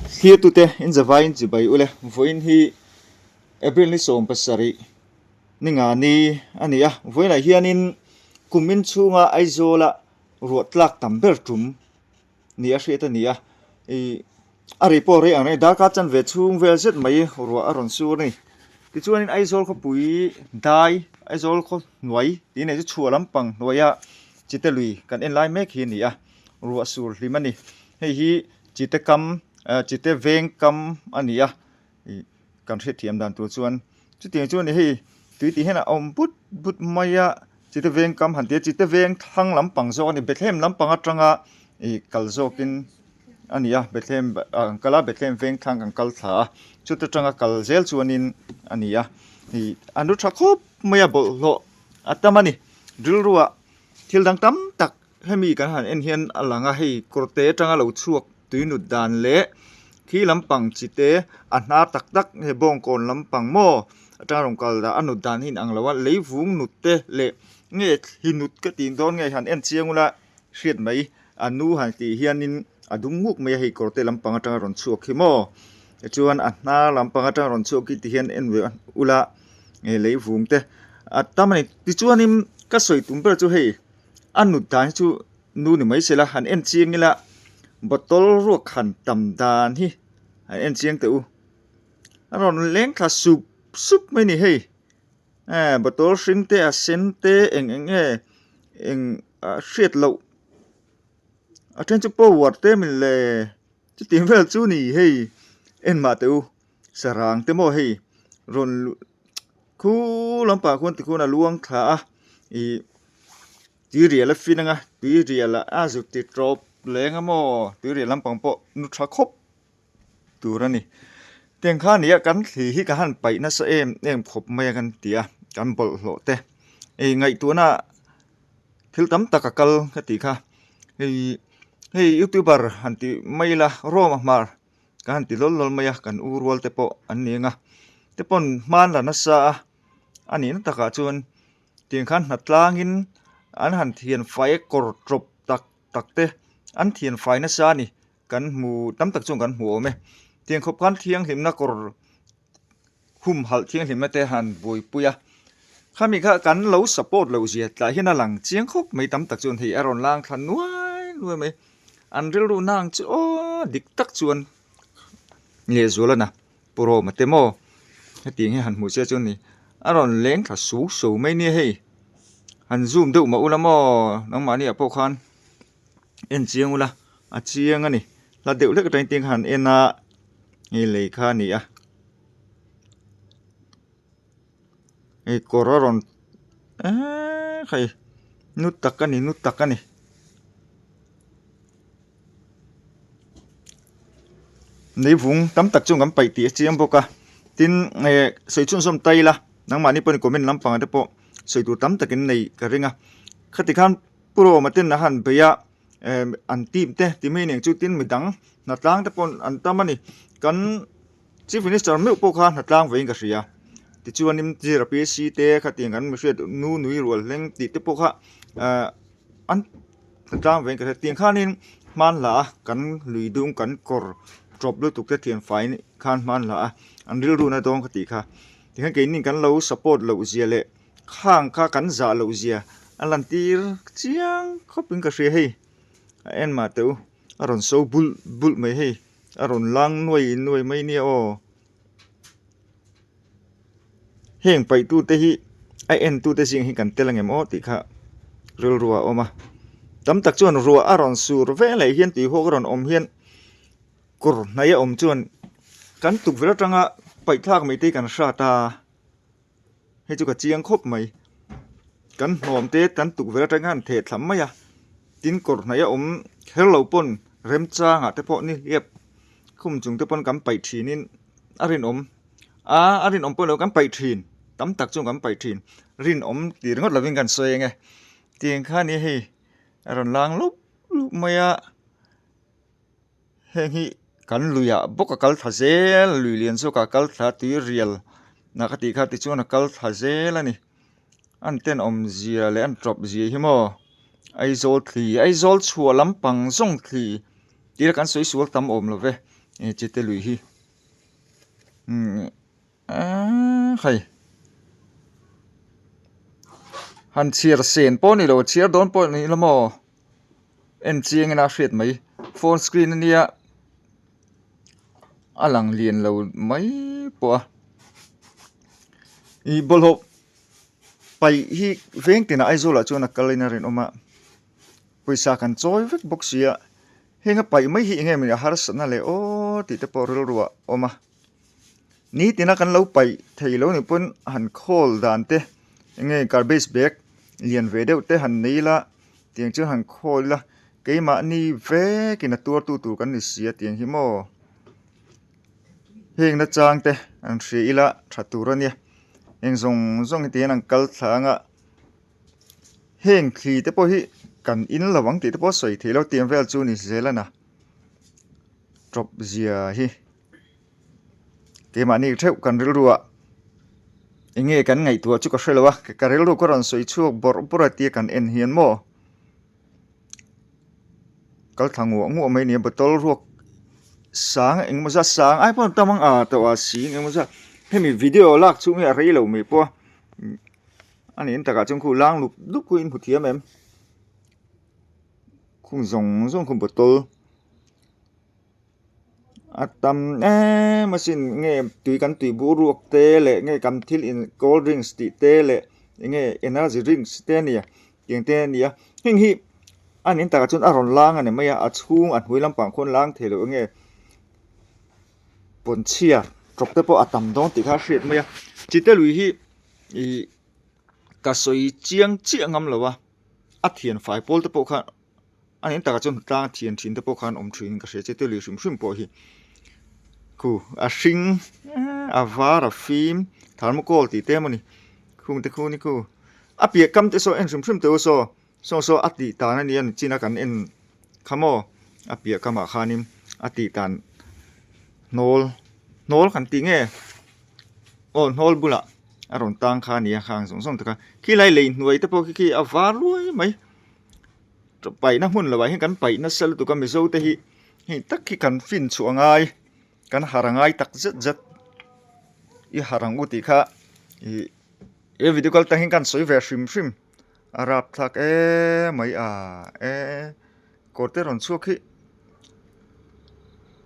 Here to te in the vine ji bai ule voin hi April ni som pasari ninga ni ania voila hianin kumin chunga aizola ruatlak tamber tum ni a hriata ni a ari po re ang da ka chan ve chung vel zet mai ruwa aron sur ni ti chuanin aizol kho pui dai aizol kho noi ti ne chu chualam pang noya chitelui kan en lai mek hi ni a ruwa sur hlimani hei hi chitekam chite veng kam ania kan hre thiam dan tu chuan chu tiang chuan hei tui ti hena om but maya chite veng kam han te chite veng thang lampang zo ani Bethlehem lampang atanga kalzokin ania Bethlehem kala Bethlehem veng thang kan kal tha chu te tanga kal zel chuanin ania anu thakop maya bol lo atamani drilruwa thildang tam tak hemi kan han en hian alanga hei korte tanga lo chuak tuinu dan le khi lampang chite anha tak he bong kon lampang mo atarong kal da anu dan hin anglawa leivung nutte le nge hinut ka tin don nge han en chiangula hriat mai anu han ti hianin adung nguk mai hei korte lampang atang ron chuak hi mo chuan anha lampang atang ron chuak ki ti hian en we ula nge leivung te atamani ti chuanim ka soi tumper chu hei anu dan chu nu ni mai sela han en chiangila botol ruak han tam dan hi en chiang te u aron leng kha sup mai ni hei botol shrim te a sen te eng hriat lo aten chu po wat te min le chu tim vel chu ni hei en ma te u sarang te mo hei ron khu lampa khon ti khona luang kha ti riala finanga ti riala azu ti drop lenga mo ti ri lampang po nu tha khop turani teng kha nia kan thi hi ka han pai na sa em khop mai kan tia kan bol hlo te ngai tu na thil tam takakal ka ti kha hei youtuber han ti maila roma mar kan ti lol maya kan urwal te po an ninga te pon man la na sa ani na taka chuan teng khan natlangin an han thian fai kor drop tak te an thian fai na sa ni kan mu tam tak chung kan mu me tiang khop kan thiang himna kor hum hal thiang himna te han boi puya khami kha kan lo support lo zia tla hina lang chiang khop mai tam tak chun hi aron lang than nuai mai an ril ru nang chu dik tak chuan nge zola na puro matemo ting he han mu che chun ni aron leng tha su mai ni hei han zoom deuh ma ulamo nang mani apo khan en chiang ula a chiang ani la deuh lek tain ting han ena nge lei kha ni a kororon khai nut takani nei vung tam tak chung kam pai ti chiang boka tin sei chun som tai la nang mani pon comment lampang te po sei tu tam takin nei ka ringa khati khan puro matin na han beya an team te ti mai neng chu tin midang na tlang te pon an tamani kan chief minister me po khan na tlang vein ka ria ti chuanim JRPC te khati ngan mi hriat nu nui rol leng ti te po kha an tlang vein ka tiang khanin man la kan lui dung kan kor drop lu tuk te thian fai khan man la an ril ru na dong khati kha ti khan ke nin kan lo support lo zia le khang kha kan za lo zia alan tir chiang khopin ka hre hei en ma teu aron so bul mai hei aron lang noi mai ni o heng pai tu te hi ai en tu te sing hi kan telang em o ti kha ril ruwa oma tam tak chuan ruwa aron sur ve le hian ti ho ron om hian kur naya om chuan kan tuk vera tanga pai thak mai te kan sha ta he chu ka chiang khop mai kan hnom te kan tuk vera tanga an the thlam mai a tin kor naya om hello pon rem cha nga te po ni liep khum chung te pon kam pai thinin arin om pon lo kam pai thin tam tak chung kam pai thin rin om ti ringot loving kan soe nge tiang kha ni he aron lang lup maya heng hi kan luya boka kal thazel luilian so ka kal tha ti real na ka ti kha ti chuan kal thazel ani an ten om zia le an drop zia hi mo aizol chua lampang zong thli tira kan soi sual tam om lo ve จิตลุยฮีใครหันเชียร์เซนป้อนี่โลเชียร์โดนป้อนี่ละมอเอ็นเจียงน่าเสียดไหมโฟนสกรีนเนี่ยอลังเรียนเราไหมปัวอีบอลไปฮีเวงตินะไอโซละจวนนักกะเลยนะเรนออกมาไปสากันจอยเวกบ็อกเสียเฮงไปไม่ฮีเงมันฮาร์สนั่นเลยโอ้ติดปอรัวออกมานี่ตินะกันเราไปไทยเราเนี่ยปุ่นหันโคลดานเตเงgarbage bagเลียนเวเดวเตหันนี้ละเตียงเจอหันโคลละเกยมานี่เวกินตัวตูกันนี่เสียเตียงหิโมเฮงนะจางเตอันเสียละชัดตัวเนี่ยเฮงส่งเตียงอังกัลทางะเฮงขี่เตปอฮีกันอินระวังติเตปอสวยทีเราเตียงเวลจูนี่เสียละนะจบเสียฮีเกยมานี่เท่ากันรัวเงี้ยกันไงตัวจุกเสลวะการเรื่องก็รันสวยชั่วบอร์ปรตีกันเอ็นเฮียนโมก็ทางงัวไม่เนี่ยบตอลรวกสางเองมันจะสางไอ้พวกตามังตัวสีเองมันจะให้มีวิดีโอลักช่วยอะไรเราไม่พออันนี้แต่ก็จงคู่ล้างลูกคุยอินพุทเทียมเอ็มคุณส่งคุณบตอลตำมาสินเงี้ยตุยกันตุยบูรวกเตเลเงี้ยกำทิลอินโกลดริงส์ติเตเลเงี้ยเอเนอร์จีริงส์เตเนี่ยเกียงเตเนี่ยเฮงฮีอันนี้แต่ก็จนอารมณ์ล้างอันนี้ไม่อาชุ่งอันหุยลำปางคนล้างเทเลเงี้ยปนเชียจบแต่พอตำดองติข้าเสียดไม่จิตเตลุยฮีกระสวยเจียงงำเลยวะอัดเทียนไฟโพลแต่พอข้าอันนี้แต่ก็จนตั้งเทียนแต่พอข้าอมทรีนกระเสียจิตเตลุยชุ่มพอฮีคูอาชิงอาวาร์ฟิล์มถามมุกอลตีเต้มันนี่คุณแต่คุณนี่คูอาเปียกำแต่โซเอ็นชุ่มเตอโซอัดตีตานั่นเนี่ยจีนักันเอ็นขโมอาเปียกำมาขานิมอัดตีตานโนลขันติงโนลบุละอารมณ์ต่างขานี่ข้างส่งตะกันขี้ไล่เลยหน่วยแต่พอขี้อาวาร์รวยไหมจะไปนะหุ่นละไว้ให้กันไปนะเซลตุกันไม่โซแต่ฮีตักขี้กันฟินชัวง่ายกันหารังไงตักจัดอีหารังอุติค่ะวิดีโอตั้งหินกันสวยเวชิมอารับทักไม่กดเตอร์รอนชัวขี้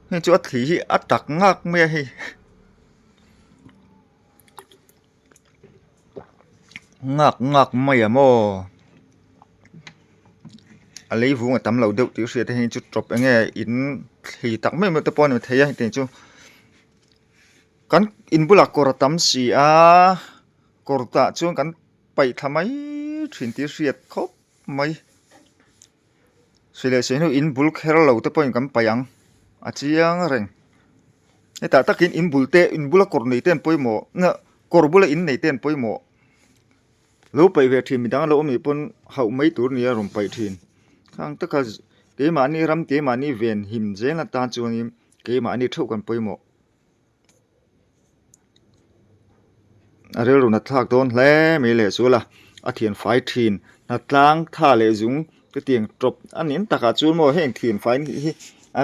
เห็นจวดถีอัดตักงักเมียฮีงักไม่โมอะไรฟูงตำเหล่าเดือดเสียแต่เห็นจุดจบยังไงอินที่ตักไม่มาตะปอนมาเทียเห็นจูกันอินบุลักกรตัมสีกรตะจงกันไปทำไมถินที่เสียดครบไม่เสียเสียนูอินบุลแค่เราตะปอนกันไปยังอาเจียงเร่งไอ้แต่ตะกินอินบุลเตอินบุลกรในเต้นปอยหมอเงะกรบุลอินในเต้นปอยหมอรู้ไปเวทีมีดังเรามีปนเขาไม่ตัวนี้รวมไปทีนข้างตะกะเกมานี่รำเกมานี่เวียนหิมเจนตาจวนเกมานี่เท่ากันปอยหมออะไรรู้นัดทักโดนแล่ไม่เละสุละอาเทียนไฟทีนนัดล้างท่าเลจุงก็เตียงจบอันนี้ตะกะจวนโมแห่งเทียนไฟนี่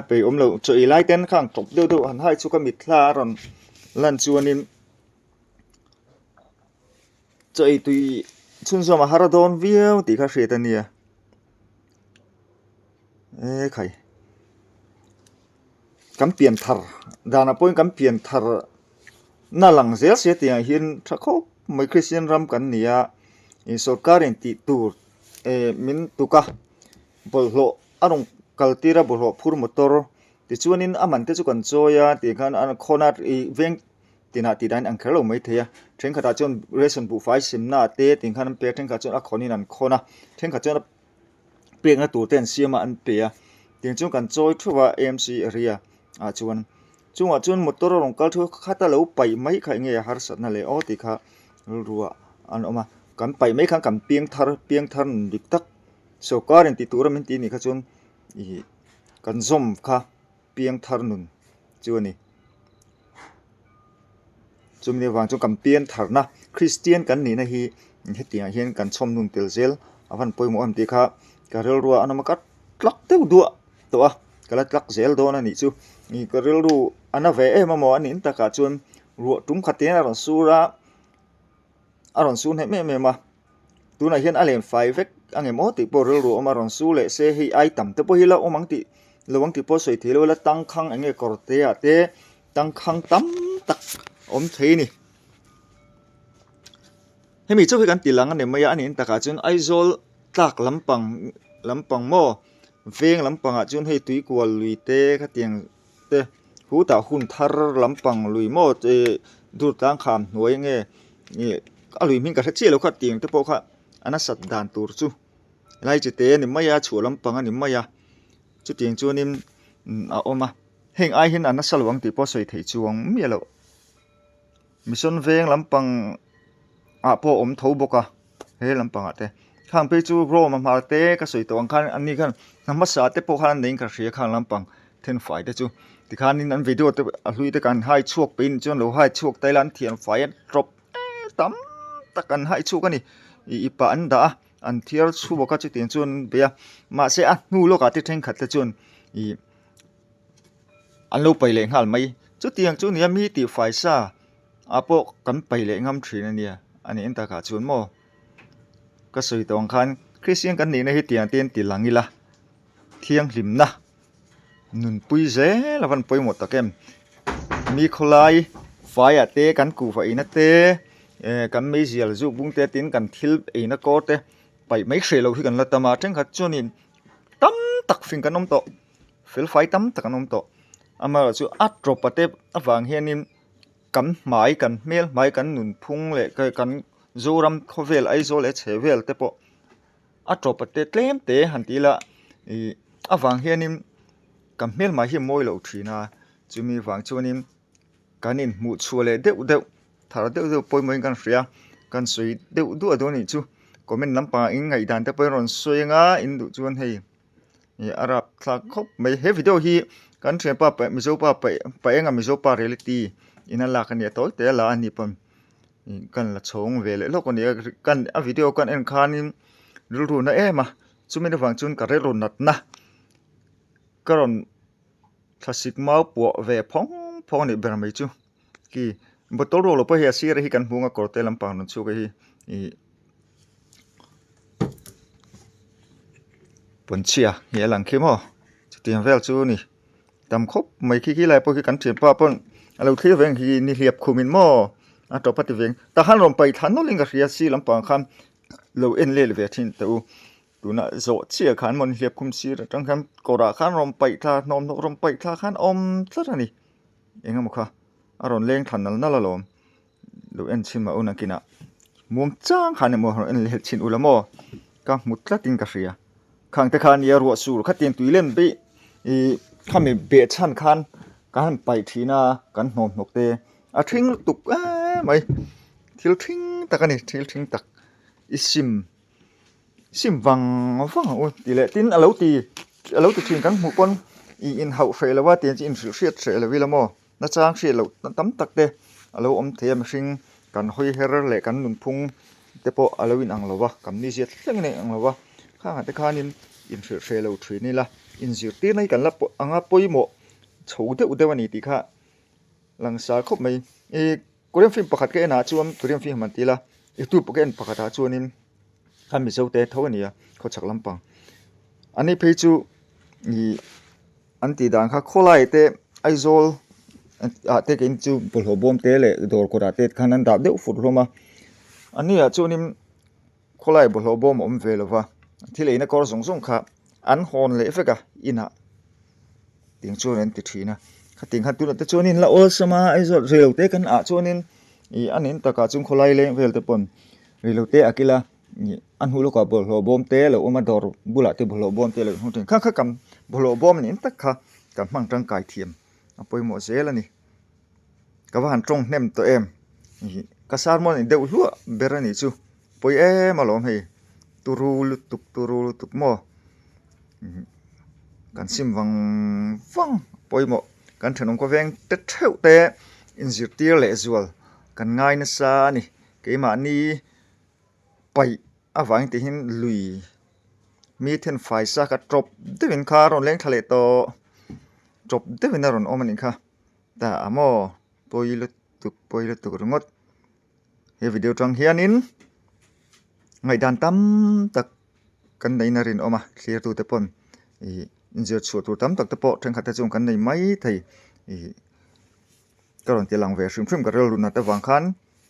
ไปเราจะไล่เต้นข้างจบเดี๋ยวหันให้สุกมิดลารอนลันจวนนี้จะตุยชุนสมาฮาราดอนวิวตีข้าเสียตันเนี่ยใครกำเปลี่ยนทาร์ดานาpointกำเปลี่ยนทาร์น่าหลังเสียตีอย่างหินถ้าเขาไม่คริสเตียนรำกันเนี่ยอินสการินติตูมินตุกะบลโลอารมณ์กัลติระบลโลพูดมอเตอร์ติชวนินอามันเตจุกันโจยาตีกันอันโคนาร์เวงตีนาตีได้อังเคโลไม่เทียเช่นขณะจนเรสันบุไฟซิมนาเตติงขันเปียเช่นขณะจนอักขอนินันโคนาเช่นขณะจนเปียงตัวเต้นเสียมาอันเปียติงจุกันโจยทั่วAMCเรียจวนมอเตอร์ลงกัลทั่วข้าตาเลวไปไม่ใครเงี้ยฮาร์สันนั่นเลยอ๋อติค่ะรัวอันออกมากันไปไม่ขังกันเปียงทาร์ดิกตักโซการินติตัวมันตีนี่ขจนกันซอมค่ะเปียงทาร์นุนจวนนี่จุ่มในวางจุ่มกันเปียงทาร์นะคริสเตียนกันนี่นะฮีเฮ็ดอย่างเฮียนกันชมนุ่งเตลเซลอาวันปอยหมออันตีค่ะการรัวอันนั้นมันก็ลักเต้าดัวตัวก็ลักเซลโดนนี่จู นี่ก็เรื่องรู้อันนั้นเวมาหมออันนี้ตะกาจวนรัวตุ้มขัดเตียนอรอนซูระอรอนซูให้แม่มาตัวไหนเห็นอะไรไฟเวกอันนี้หมอติปอเรื่องรู้อารอนซูเลยเสให้ไอต่ำแต่พอเห็นแล้วมังติระวังติปอสวยทีแล้วตั้งข้างอันนี้กอดเตะเตะตั้งข้างต่ำตักเทนี่ให้มีเจ้าให้กันตีหลังอันนี้มาอันนี้ตะกาจวนไอโซลตักลำปังหม้อเวงลำปังจวนให้ตุยกว่าลุยเตะขัดเตียงเตะหูตาหุ่นทาร์ลำปังลุยหม้อดูตั้งคำหน่วยเงี้ยนี่อลุยมิงกับเชี่ยแล้วขัดเตียงแต่พอค่ะอันนั้นสัตว์ด่านตัวจู่ไล่จุดเตะนี่ไม่ยาชัวลำปังอันนี้ไม่ยาจุดเตียงจวนนี่เอามาเฮงไอเห็นอันนั้นสลวังตีพอสวยถี่จวงมีแล้วมิชนเวงลำปังพอทบกะเฮลำปังเตะข้างไปจู่โรมาเตะก็สวยตัวข้างอันนี้กันน้ำมันสาเตะพอข้างนี้ก็เสียข้างลำปังเทนไฟเตจู่ที่ข้างนี้นั้นวิดีโอเตะลุยเตะกันให้ชวกปีนจนเราให้ชวกไต้หวันเทียนไฟดรอปตั้มตะกันให้ชวกกันนี่อีปานดาอันเทียร์ชูบก็จะเตียนจนเบียมาเสียนูโลกาติเทงขัดจนอันลูกไปเลยหันไม่จุดเตียงจุดนี้มีตีไฟซ่าพวกกันไปเลยงำทรีนั่นเนี่ยอันนี้อันตากาจวนโมก็สวยตรงคันคริสเตียนกันนี่ในเหตุเตียนตีหลังนี่ละเที่ยงริมนะนุนปุยเจแล้ววันปุยหมดตะเกมมีคนไล่ไฟเตะกันกูไฟนัดเตะกันไม่เสียจูบุ้งเตะตีนกันทิลนักโกเตะไปไม่เสียเราที่กันละตมาจังขัดจนนี่ตั้มตักฟิงกันน้ำโตฟิลไฟตั้มตักกันน้ำโตมาจูอัดดรอปเตะวางเฮียนี่กันหมายกันเมลหมายกันหนุนพุ่งเลยกันโจรำเขาเวลไอโซเลเชเวลเตะปอัดดรอปเตะเต็มเตะหันทีละวางเฮียนี่กันเมลหมายเฮียมวยเราทีน่ะจูมีวางจวนนี่กันนี่มุดชัวเลยเดี๋ยวถ้าเดี๋ยวปอยมวยกันเสียกันสวยเดี๋ยวดูตัวนี้จูก็มันลำปางอิงไงดันแต่ปอยรอนสวยงาอินดูจวนให้อารับคลาคบไม่เห็นวิดีโอฮีกันเชื่อป้าไปมิโซป้าไปเองมิโซป้าเรียลิตี้อินันลากันเนี่ยตัวแต่ละอันนี้ปุ่มกันละชงเวลแล้วคนนี้กันวิดีโอกันเอ็นคานี่รู้นะมาจูไม่ได้ฟังจุนกันเรื่องนัดนะก็รอนคลาสสิกมาปัวเวพองนี่เป็นอะไรจูกี่บัตรโรลไปเฮียซีเรฮิกันพุงกับกอเตลำปางนั่นชูกันฮีปุ่นเชียเฮียหลังเข้มจุดเตียงเวลจูนี่ตำคบไม่ขี้ไรพวกกันเทียนป้าปุ่นเราเทียบเวงฮีนี่เรียบคุมินโม่ต่อปฏิเวงแต่หันลงไปทันโนลิงกับเฮียซีลำปางคำเราเอ็นเล่เวทินตัวดูน่ะโจเชียขันมันเรียบคุมซีจังคำกอดขันลงไปท่านอมลงไปท่าขันสักนี่เองมั้งค่ะอารมณ์เลี้ยงทันนั่นละลมลูเอ็นชิมมาอุนักินะมุมจ้างขันเนี่ยมัวเอ็นเลี้ยชินอุลามอก็มุดละติงกระเสียขังแต่ขันยารัวสูขัดเตียนตุยเล่นไปข้ามีเบียดชันขันกันไปทีน่ะกันโหนนกเตะทิ้งตุกไม่ทิลทิ้งตักนี่ทิลทิ้งตักอิซิมวังโอ้ตีเละตินอะไรตีทิ้งกันหมู่คนอินเฮาเฟลว่าเตียนจีนเสียดเสียเลยวิลามอน่าจ้างเสียเราตั้มตักเตะเราเทียมชิงกันหอยเฮร์เละกันหนุนพุงเตปอเราวินอังเราวะกันนี่เสียเรื่องนี้อังเราวะข้างแต่ข้านินอินเสียเราทีนี่ละอินเสียตีในกันละอังปอยโมชูเดวันนี้ตีข้าหลังสารคบไม่กูเรียนฟิล์มประกาศแค่หน้าชวนกูเรียนฟิล์มมันตีละตัวประกาศประกาศชวนนี่ข้ามีเจ้าเตะเท่านี้เขาชักลำปังอันนี้เพจูอันตีดังข้าโคไลเตะไอโซลเตะกินจูบุลบอมเตะเลยโดนกระดาษเตะขันนั้นดับเดือดฟุตลงมาอันนี้จูนี่โคไลบุลบอมเวลว่าที่เลยนะก็ส่งข้าอันฮอนเลยเฟกะอินะติงจูนั่นติดทีนะข้าติงขัดตัวแต่จูนี่ละโอสมาไอโซลเร็วเตะกันจูนี่อันนี้ตะกาจุงโคไลเลยเวลเตะปนเร็วเตะอากิละอันหูลูกกับบุลบอมเตะเลยมาดอร์บุลาเตะบุลบอมเตะเลยหุ่นถึงข้ากับบุลบอมนี่ตะข้ากับมั่งร่างกายเทียมเอาไปหมดเสียแล้วนี่ก็ว่าหันตรงเนมตัวก็สารมันเดี๋ยวหัวเบรนี่จูไปมาล้อมให้ตุรูตุกหม้อกันซิมวังไปหมดกันถนนก็แวงเตะเท่าเตะอินสิตีเละจวลกันง่ายนะซานี่เกี่ยมานี่ไปอาวังที่เห็นลุยมีเทนไฟซักกระจบที่เป็นคารอนเลี้ยงทะเลโตจ จบได้เป็นรอนอมันอีกค่ะแต่อามอปอยลุตุกรงดเฮวิดีโอจังเฮียนินไงดันตั้มตักกันในนารินออกมาเคลียร์ตัวเตปอนอินเจอร์ชัวตัวตั้มตักเตปอถึงขัดจงกันในไม่ไทยก็รอนตีลังเวชิมกันเรื่องรุนแต่วังคัน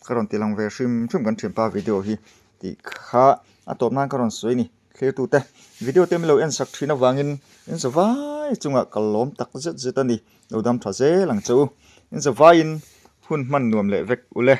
ก็รอนตีลังเวชิมกันเทียมป้าวิดีโอฮีที่ข้าอัตโนมัติก็รอนสวยนี่เคลียร์ตัวเตวิดีโอเต็มเลยสักทีนะวางินสบายจุงอ่ะกลมตักเจ็ดตันนี่เราดำทะเจหลังจูสบายหุ่นมันนวมเละเวกอุเล่